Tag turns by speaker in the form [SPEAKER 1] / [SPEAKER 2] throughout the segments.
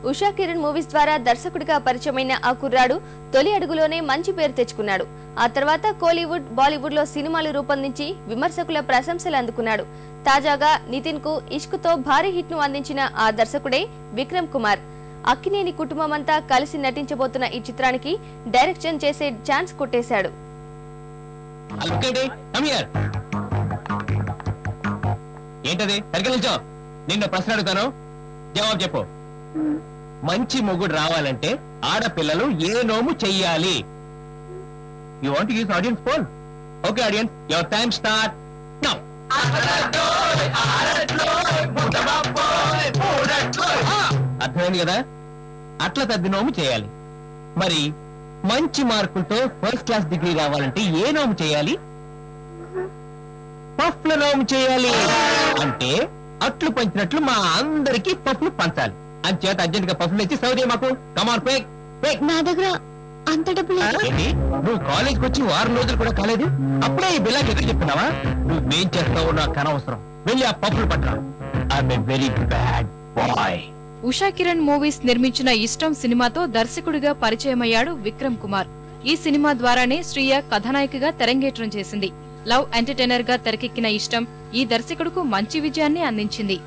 [SPEAKER 1] Usha Kiran movies ద్వారా దర్శకుడిగా పరిచయమైన ఆ కుర్రాడు తొలి అడుగులోనే మంచి పేరు తెచ్చుకున్నాడు. ఆ తర్వాత కోలీవుడ్, బాలీవుడ్ లో సినిమాలు రూపొందించి విమర్శకుల ప్రశంసలు అందుకున్నాడు. తాజాగా నితిన్ కు ఇష్క్ తో భారీ హిట్ ను అందించిన ఆ దర్శకుడే విక్రమ్ కుమార్. అక్కినేని కుటుంబమంతా కలిసి నటించబోతున్న ఈ చిత్రానికి డైరెక్షన్ చేసే ఛాన్స్ కొట్టేశాడు.
[SPEAKER 2] ఏంటది? నిన్న ప్రశ్న అడుగుతాను, జవాబు చెప్పు. మంచి మొగుడు రావాలంటే ఆడపిల్లలు ఏ నోము చెయ్యాలి? You want to use audience poll? Okay audience, your time start now. అర్థమైంది కదా? అట్ల తద్ది నోము చేయాలి. మరి మంచి మార్కులతో ఫస్ట్ క్లాస్ డిగ్రీ రావాలంటే ఏ నోము చేయాలి? పఫ్ల నోము చేయాలి. అంటే అట్లు పంచినట్లు మా అందరికి పఫ్లు పంచాలి. అంచేత అర్జెంట్ గా పఫ్లు ఇచ్చి సౌదీ మాకు. కమాన్ పేక్ పేక్.
[SPEAKER 3] నా దగ్గర అంత డబ్బులు.
[SPEAKER 2] నువ్వు కాలేజ్కి వచ్చి 6 రోజులు కూడా కాలేదు, అప్పుడే ఈ బిల్లాకి ఎదురు చెప్తున్నావా? నువ్వేం చేస్తావో నాకు అనవసరం. వెళ్ళి ఆ పఫ్లు పట్టరా. I'm a very bad boy.
[SPEAKER 4] Usha Kiran movies నిర్మించిన ఇష్టం సినిమాతో దర్శకుడిగా పరిచయమయ్యాడు విక్రమ్ కుమార్. ఈ సినిమా ద్వారానే శ్రీయ కథానాయికగా తెరంగేట్రం చేసింది. లవ్ ఎంటర్టైనర్ గా తెరకెక్కిన ఇష్టం ఈ దర్శకుడుకు మంచి విజయాన్ని అందించింది.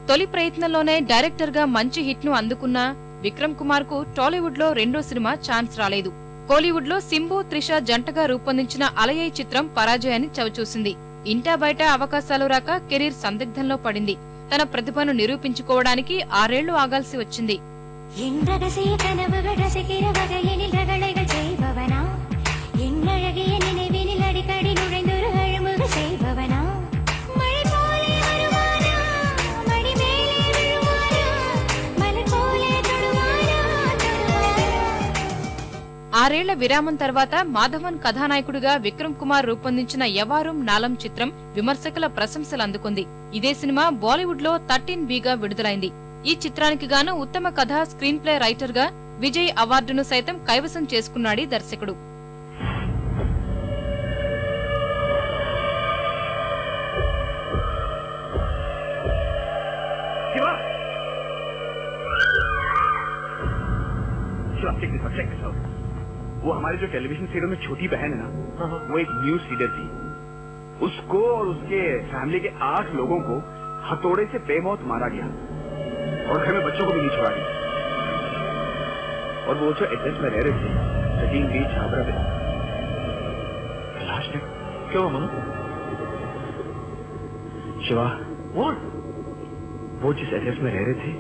[SPEAKER 4] తొలి ప్రయత్నంలోనే డైరెక్టర్ గా మంచి హిట్ ను అందుకున్న విక్రమ్ కుమార్ కు టాలీవుడ్ లో రెండో సినిమా ఛాన్స్ రాలేదు. కోలీవుడ్ లో సింబు, త్రిష జంటగా రూపొందించిన అలయై చిత్రం పరాజయాన్ని చవిచూసింది. ఇంటా బయట అవకాశాలు రాక కెరీర్ సందిగ్ధంలో పడింది. తన ప్రతిభను నిరూపించుకోవడానికి 6 ఏళ్లు ఆగాల్సి వచ్చింది. ఆరేళ్ల విరామం తర్వాత మాధవన్ కథానాయకుడిగా విక్రమ్ కుమార్ రూపొందించిన యవారం నాలం చిత్రం విమర్శకుల ప్రశంసలు అందుకుంది. ఇదే సినిమా బాలీవుడ్ లో 13B విడుదలైంది. ఈ చిత్రానికి గాను ఉత్తమ కథ, స్క్రీన్ ప్లే రైటర్ గా విజయ్ అవార్డును సైతం కైవసం చేసుకున్నాడు దర్శకుడు.
[SPEAKER 5] वो हमारे जो टेलीविजन सीरियल में छोटी बहन है ना, वो एक न्यूज रीडर थी. उसको और उसके फैमिली के 8 लोगों को हथौड़े से बेमौत मारा गया और घर में बच्चों को भी नहीं छोड़ा गया. और वो जो एड्रेस में रह रहे थे, 13B छाबरा में, लाश ने क्यों मनु शिवा, वो जिस एड्रेस में रह रहे थे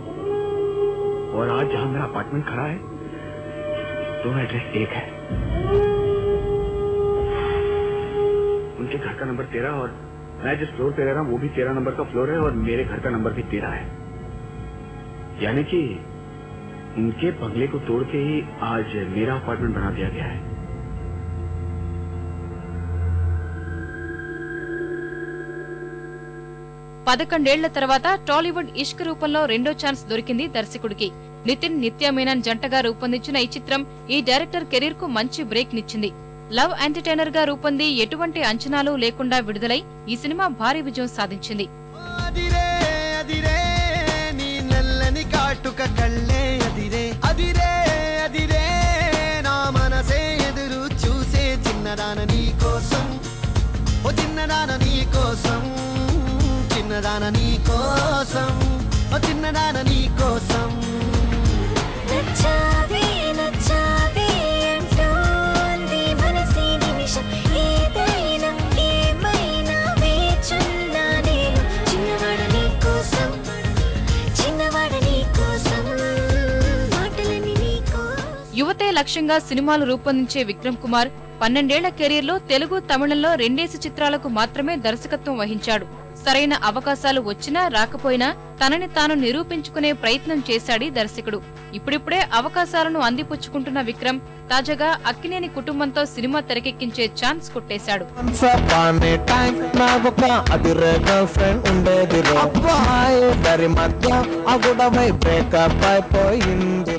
[SPEAKER 5] और आज जहां मेरा अपार्टमेंट खड़ा है, दोनों एड्रेस एक है. उनके घर का नंबर 13 और मैं जिस फ्लोर पे रह रहा हूं वो भी 13 नंबर का फ्लोर है और मेरे घर का नंबर भी 13 है. यानी कि इनके बंगले को तोड़ के ही आज मेरा अपार्टमेंट बना दिया गया है.
[SPEAKER 4] పదకొండేళ్ల తర్వాత టాలీవుడ్ ఇష్క్ రూపంలో రెండో ఛాన్స్ దొరికింది దర్శకుడికి. నితిన్, నిత్య మీనన్ జంటగా రూపొందించిన ఈ చిత్రం ఈ డైరెక్టర్ కెరీర్ కు మంచి బ్రేక్ నిచ్చింది. లవ్ ఎంటర్టైనర్ గా రూపొంది ఎటువంటి అంచనాలు లేకుండా విడుదలై ఈ సినిమా భారీ విజయం సాధించింది. యువత ఒకటే లక్ష్యంగా సినిమాలు రూపొందించే విక్రమ్ కుమార్ 12 ఏళ్ల కెరీర్లో తెలుగు, తమిళంలో 2 చిత్రాలకు మాత్రమే దర్శకత్వం వహించాడు. సరైన అవకాశాలు వచ్చినా రాకపోయినా తనని తాను నిరూపించుకునే ప్రయత్నం చేశాడీ దర్శకుడు. ఇప్పుడిప్పుడే అవకాశాలను అందిపుచ్చుకుంటున్న విక్రమ్ తాజాగా అక్కినేని కుటుంబంతో సినిమా తెరకెక్కించే ఛాన్స్ కొట్టేశాడు.
[SPEAKER 6] మధ్య ఆ గొడవై బ్రేకప్ అయిపోయింది.